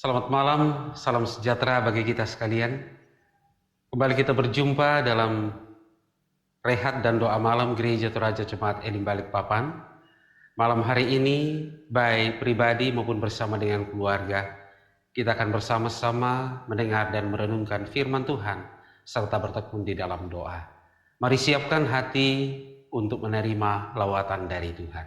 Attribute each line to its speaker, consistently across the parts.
Speaker 1: Selamat malam, salam sejahtera bagi kita sekalian. Kembali kita berjumpa dalam rehat dan doa malam Gereja Toraja Jemaat Elim Balikpapan. Malam hari ini, baik pribadi maupun bersama dengan keluarga, kita akan bersama-sama mendengar dan merenungkan firman Tuhan, serta bertekun di dalam doa. Mari siapkan hati untuk menerima lawatan dari Tuhan.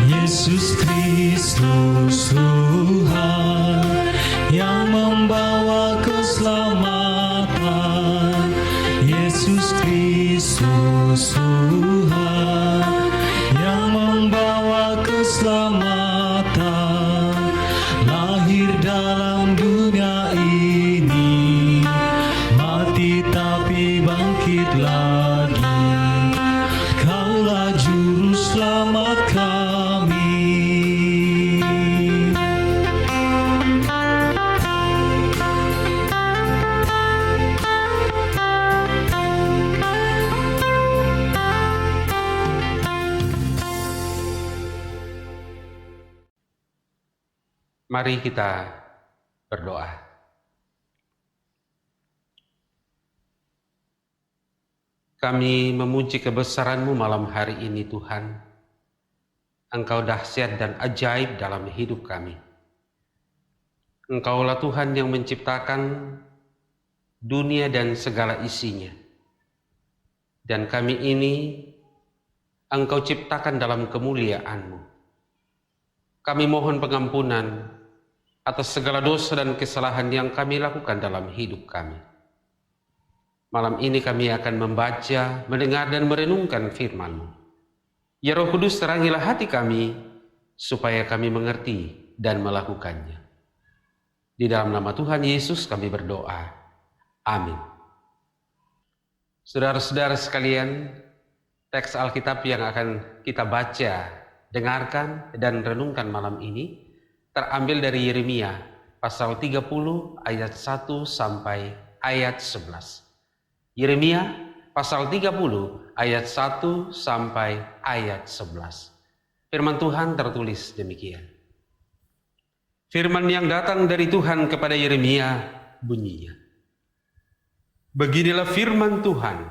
Speaker 2: Yesus Kristus Tuhan yang membawa keselamatan. Yesus Kristus Tuhan yang membawa keselamatan. Lahir dalam dunia ini, mati tapi bangkit lagi. Kaulah juru selamat kami.
Speaker 1: Mari kita berdoa. Kami memuji kebesaran-Mu malam hari ini Tuhan. Engkau dahsyat dan ajaib dalam hidup kami. Engkaulah Tuhan yang menciptakan dunia dan segala isinya. Dan kami ini Engkau ciptakan dalam kemuliaan-Mu. Kami mohon pengampunan atas segala dosa dan kesalahan yang kami lakukan dalam hidup kami. Malam ini kami akan membaca, mendengar dan merenungkan firman-Mu. Ya Roh Kudus, terangilah hati kami supaya kami mengerti dan melakukannya. Di dalam nama Tuhan Yesus kami berdoa. Amin. Saudara-saudara sekalian, teks Alkitab yang akan kita baca, dengarkan dan renungkan malam ini terambil dari Yeremia pasal 30 ayat 1 sampai ayat 11. Yeremia pasal 30 ayat 1 sampai ayat 11. Firman Tuhan tertulis demikian. Firman yang datang dari Tuhan kepada Yeremia bunyinya. Beginilah firman Tuhan,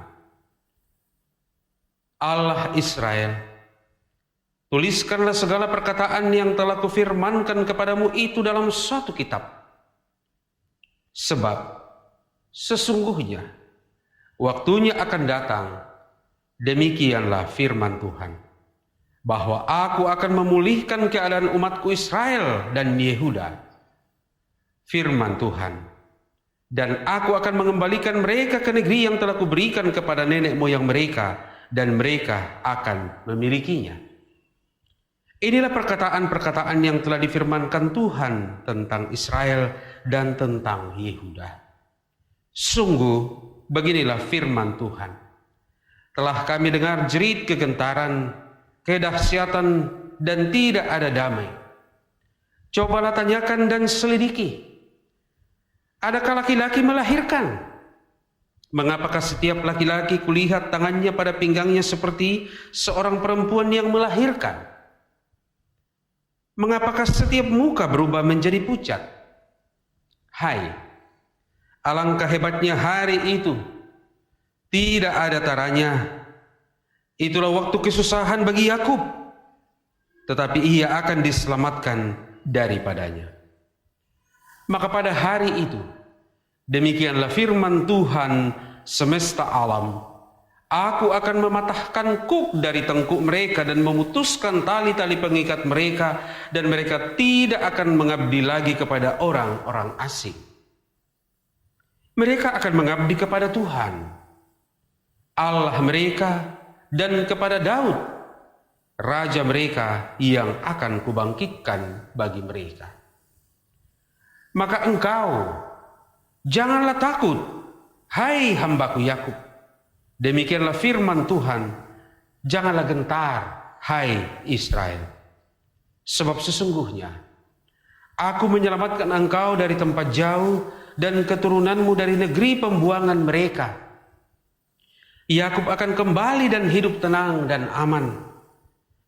Speaker 1: Allah Israel. Tuliskanlah segala perkataan yang telah kufirmankan kepadamu itu dalam suatu kitab. Sebab sesungguhnya waktunya akan datang, demikianlah firman Tuhan, bahwa aku akan memulihkan keadaan umatku Israel dan Yehuda. Firman Tuhan, dan aku akan mengembalikan mereka ke negeri yang telah kuberikan kepada nenek moyang mereka, dan mereka akan memilikinya. Inilah perkataan-perkataan yang telah difirmankan Tuhan tentang Israel dan tentang Yehuda. Sungguh, beginilah firman Tuhan. Telah kami dengar jerit kegentaran, kedahsyatan, dan tidak ada damai. Cobalah tanyakan dan selidiki. Adakah laki-laki melahirkan? Mengapakah setiap laki-laki kulihat tangannya pada pinggangnya seperti seorang perempuan yang melahirkan? Mengapakah setiap muka berubah menjadi pucat? Hai, alangkah hebatnya hari itu, tidak ada taranya. Itulah waktu kesusahan bagi Yakub, tetapi ia akan diselamatkan daripadanya. Maka pada hari itu, demikianlah firman Tuhan semesta alam, Aku akan mematahkan kuk dari tengkuk mereka dan memutuskan tali-tali pengikat mereka, dan mereka tidak akan mengabdi lagi kepada orang-orang asing. Mereka akan mengabdi kepada Tuhan, Allah mereka, dan kepada Daud, Raja mereka yang akan kubangkitkan bagi mereka. Maka engkau janganlah takut, hai hambaku Yakub. Demikianlah firman Tuhan, janganlah gentar, hai Israel. Sebab sesungguhnya Aku menyelamatkan engkau dari tempat jauh dan keturunanmu dari negeri pembuangan mereka. Yakub akan kembali dan hidup tenang dan aman,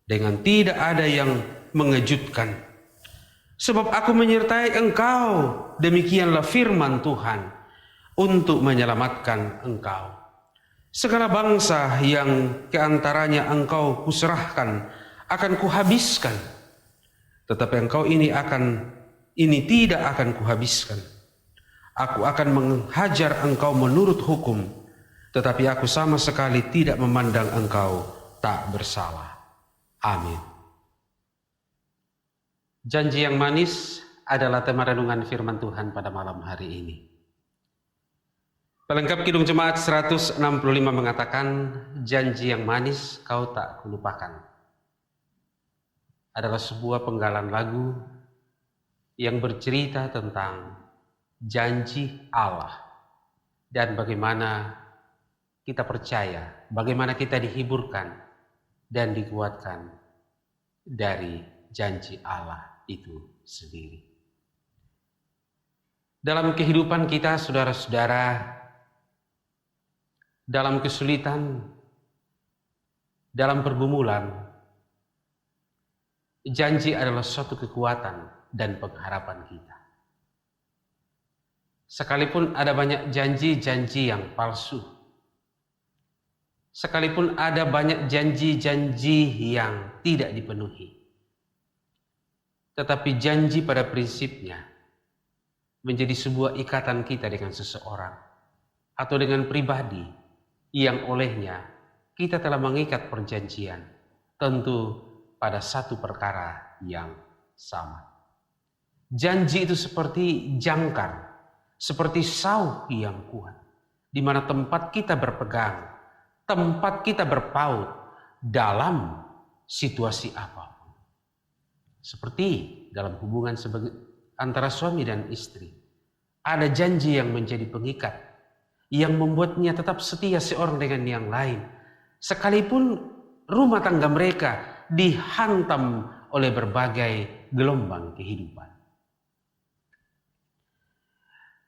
Speaker 1: dengan tidak ada yang mengejutkan. Sebab Aku menyertai engkau, demikianlah firman Tuhan, untuk menyelamatkan engkau. Segala bangsa yang keantaranya engkau kuserahkan akan kuhabiskan, tetapi engkau ini tidak akan kuhabiskan. Aku akan menghajar engkau menurut hukum, tetapi Aku sama sekali tidak memandang engkau tak bersalah. Amin. Janji yang manis adalah tema renungan firman Tuhan pada malam hari ini. Pelengkap Kidung Jemaat 165 mengatakan, janji yang manis kau tak kulupakan. Adalah sebuah penggalan lagu yang bercerita tentang janji Allah dan bagaimana kita percaya, bagaimana kita dihiburkan dan dikuatkan dari janji Allah itu sendiri. Dalam kehidupan kita, saudara-saudara, dalam kesulitan, dalam pergumulan, janji adalah suatu kekuatan dan pengharapan kita. Sekalipun ada banyak janji-janji yang palsu, sekalipun ada banyak janji-janji yang tidak dipenuhi, tetapi janji pada prinsipnya menjadi sebuah ikatan kita dengan seseorang atau dengan pribadi yang olehnya kita telah mengikat perjanjian, tentu pada satu perkara yang sama. Janji itu seperti jangkar, seperti sauh yang kuat, di mana tempat kita berpegang, tempat kita berpaut dalam situasi apapun. Seperti dalam hubungan antara suami dan istri, ada janji yang menjadi pengikat, yang membuatnya tetap setia seorang dengan yang lain, sekalipun rumah tangga mereka dihantam oleh berbagai gelombang kehidupan.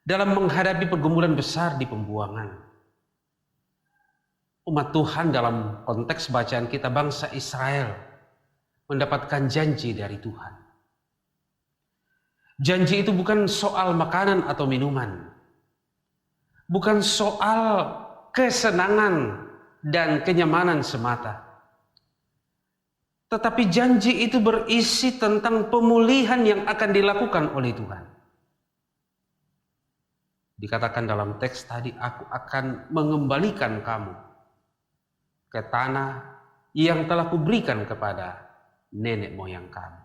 Speaker 1: Dalam menghadapi pergumulan besar di pembuangan, umat Tuhan dalam konteks bacaan kita bangsa Israel mendapatkan janji dari Tuhan. Janji itu bukan soal makanan atau minuman, bukan soal kesenangan dan kenyamanan semata. Tetapi janji itu berisi tentang pemulihan yang akan dilakukan oleh Tuhan. Dikatakan dalam teks tadi, Aku akan mengembalikan kamu ke tanah yang telah kuberikan kepada nenek moyang kamu.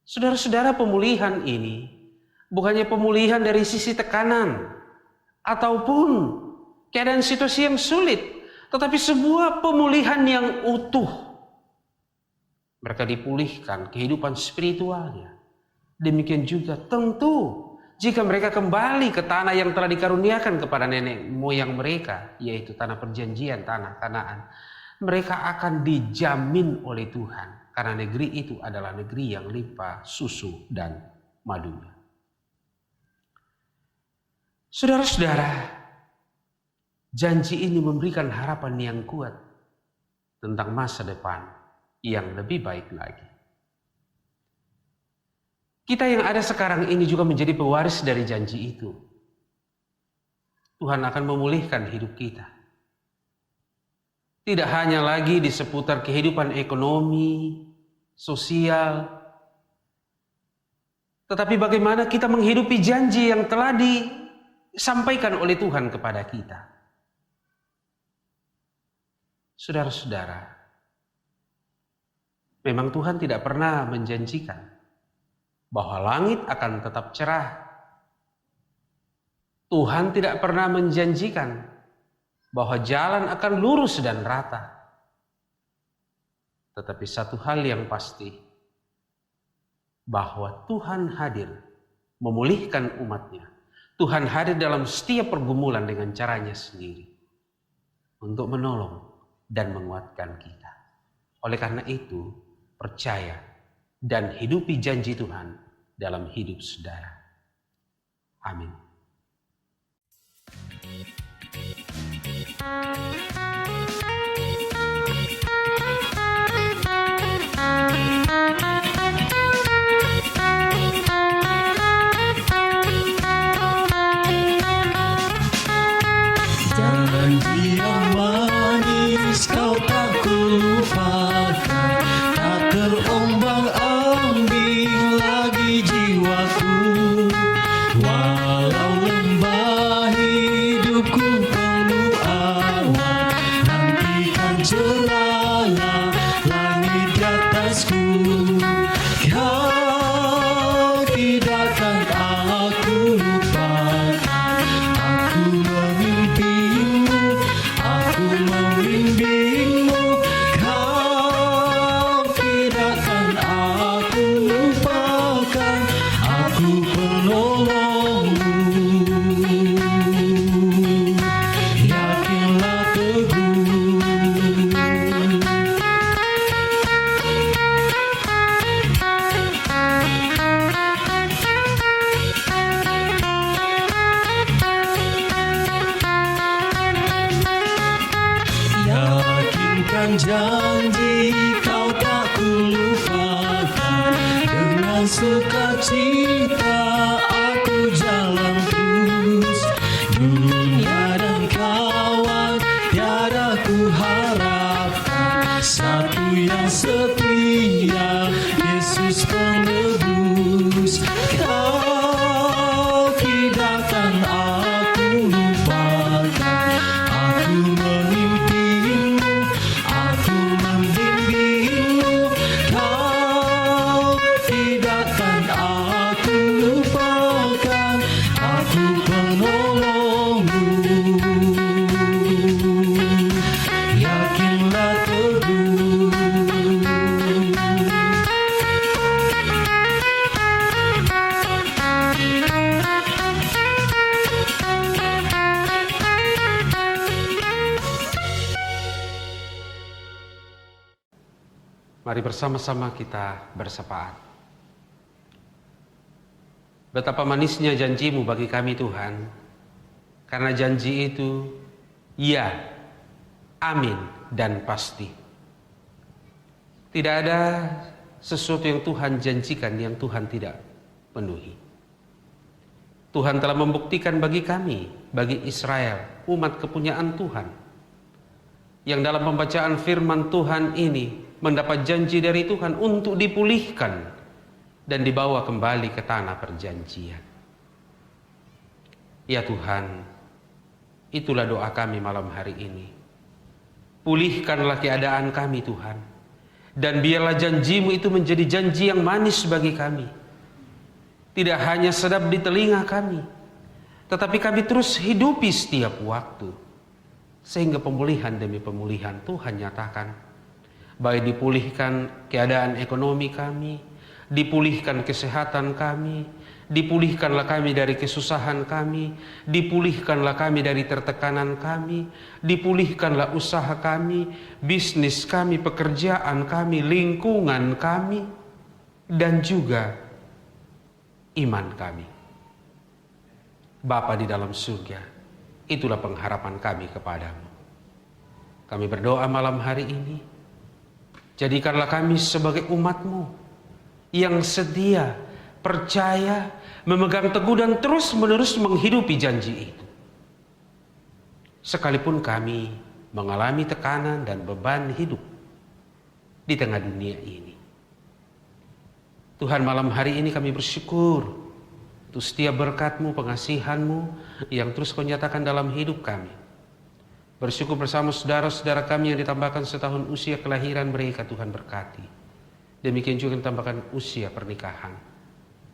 Speaker 1: Saudara-saudara, pemulihan ini bukannya pemulihan dari sisi tekanan ataupun keadaan situasi yang sulit, tetapi sebuah pemulihan yang utuh. Mereka dipulihkan kehidupan spiritualnya. Demikian juga tentu jika mereka kembali ke tanah yang telah dikaruniakan kepada nenek moyang mereka, yaitu tanah perjanjian, tanah Kanaan, mereka akan dijamin oleh Tuhan, karena negeri itu adalah negeri yang limpah susu dan madunya. Saudara-saudara, janji ini memberikan harapan yang kuat tentang masa depan yang lebih baik lagi. Kita yang ada sekarang ini juga menjadi pewaris dari janji itu. Tuhan akan memulihkan hidup kita. Tidak hanya lagi di seputar kehidupan ekonomi, sosial, tetapi bagaimana kita menghidupi janji yang telah disampaikan oleh Tuhan kepada kita. Saudara-saudara, memang Tuhan tidak pernah menjanjikan bahwa langit akan tetap cerah. Tuhan tidak pernah menjanjikan bahwa jalan akan lurus dan rata. Tetapi satu hal yang pasti, bahwa Tuhan hadir memulihkan umatnya. Tuhan hadir dalam setiap pergumulan dengan caranya sendiri untuk menolong dan menguatkan kita. Oleh karena itu, percaya dan hidupi janji Tuhan dalam hidup saudara. Amin.
Speaker 2: Janji yang manis kau tak kulupakan, tak terombang-ambing lagi jiwaku. Walau lembah hidupku penuh awan, nantikan cerahlah langit di atasku. Kau tidak akan aku lupakan, aku memimpimu, aku membimbingmu. Kau tidak akan aku lupakan, aku penolongmu. Yakinlah teguh. Yakinkan janji kau tak kulupakan, dengan sukacita aku jalan terus. Dunia dan kawan tiada ku harapkan, satu yang setia, Yesus penebus. Kau tidak akan aku lupakan, aku memimpimu, aku membimbingmu. Kau tidak akan aku lupakan, aku penolongmu. Yakinlah teguh.
Speaker 1: Mari bersama-sama kita bersepakat. Betapa manisnya janji-Mu bagi kami Tuhan, karena janji itu ya, amin, dan pasti. Tidak ada sesuatu yang Tuhan janjikan yang Tuhan tidak penuhi. Tuhan telah membuktikan bagi kami, bagi Israel, umat kepunyaan Tuhan, yang dalam pembacaan firman Tuhan ini mendapat janji dari Tuhan untuk dipulihkan dan dibawa kembali ke tanah perjanjian. Ya Tuhan, itulah doa kami malam hari ini. Pulihkanlah keadaan kami Tuhan, dan biarlah janji-Mu itu menjadi janji yang manis bagi kami. Tidak hanya sedap di telinga kami, tetapi kami terus hidupi setiap waktu, sehingga pemulihan demi pemulihan Tuhan nyatakan. Baik dipulihkan keadaan ekonomi kami, dipulihkan kesehatan kami, dipulihkanlah kami dari kesusahan kami, dipulihkanlah kami dari tertekanan kami, dipulihkanlah usaha kami, bisnis kami, pekerjaan kami, lingkungan kami, dan juga iman kami. Bapa di dalam surga, itulah pengharapan kami kepadamu. Kami berdoa malam hari ini, jadikanlah kami sebagai umat-Mu yang setia, percaya, memegang teguh dan terus-menerus menghidupi janji itu. Sekalipun kami mengalami tekanan dan beban hidup di tengah dunia ini. Tuhan, malam hari ini kami bersyukur untuk setiap berkat-Mu, pengasihan-Mu yang terus Kau nyatakan dalam hidup kami. Bersyukur bersama saudara-saudara kami yang ditambahkan setahun usia kelahiran mereka, Tuhan berkati. Demikian juga ditambahkan usia pernikahan.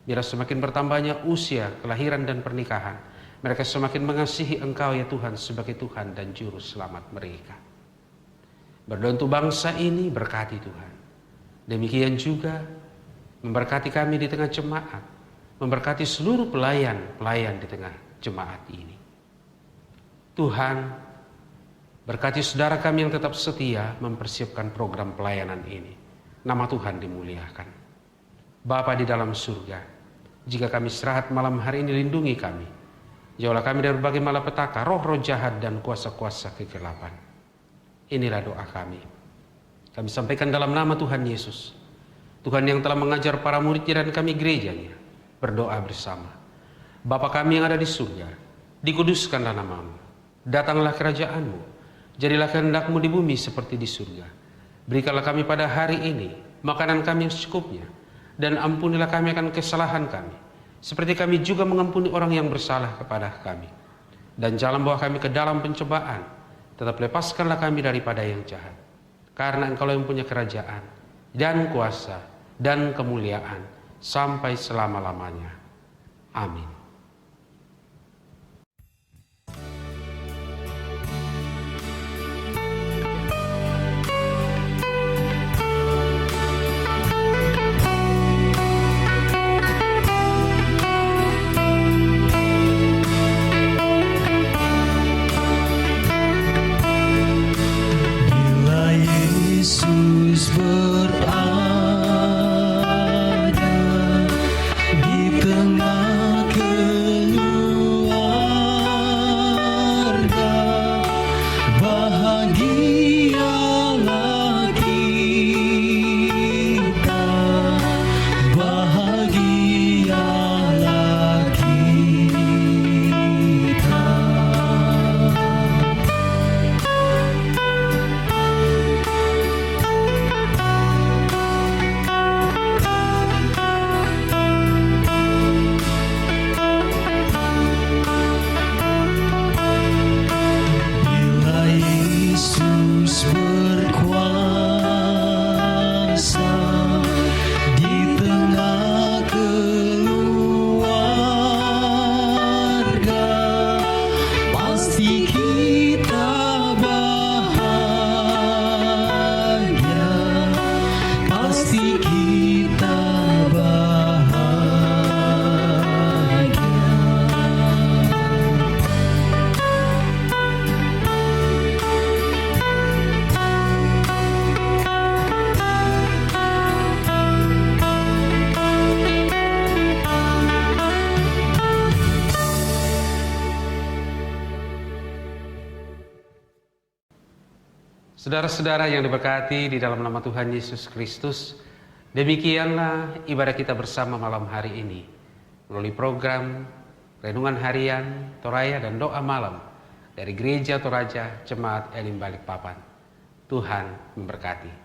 Speaker 1: Biar semakin bertambahnya usia kelahiran dan pernikahan, mereka semakin mengasihi Engkau ya Tuhan sebagai Tuhan dan Juru Selamat mereka. Berdoa untuk bangsa ini, berkati Tuhan. Demikian juga memberkati kami di tengah jemaat, memberkati seluruh pelayan di tengah jemaat ini. Tuhan, berkati saudara kami yang tetap setia mempersiapkan program pelayanan ini. Nama Tuhan dimuliakan. Bapa di dalam surga, jika kami istirahat malam hari ini, lindungi kami. Jauhlah kami dari berbagai malapetaka, roh-roh jahat dan kuasa-kuasa kegelapan. Inilah doa kami. Kami sampaikan dalam nama Tuhan Yesus, Tuhan yang telah mengajar para muridnya dan kami gerejanya, berdoa bersama. Bapa kami yang ada di surga, dikuduskanlah nama-Mu. Datanglah kerajaan-Mu, jadilah kehendak-Mu di bumi seperti di surga. Berikanlah kami pada hari ini makanan kami yang secukupnya, dan ampunilah kami akan kesalahan kami, seperti kami juga mengampuni orang yang bersalah kepada kami. Dan jangan bawa kami ke dalam pencobaan, tetap lepaskanlah kami daripada yang jahat. Karena Engkau yang punya kerajaan, dan kuasa, dan kemuliaan, sampai selama-lamanya. Amin.
Speaker 2: Yesus berada di tengah keluarga, bahagialah kita, bahagialah kita. Yesus berkuasa di tengah keluarga, pasti kita bahagia, pasti kita bahagia.
Speaker 1: Saudara-saudara yang diberkati di dalam nama Tuhan Yesus Kristus, demikianlah ibadah kita bersama malam hari ini melalui program Renungan Harian, Toraya, dan Doa Malam dari Gereja Toraja Jemaat Elim Balikpapan. Tuhan memberkati.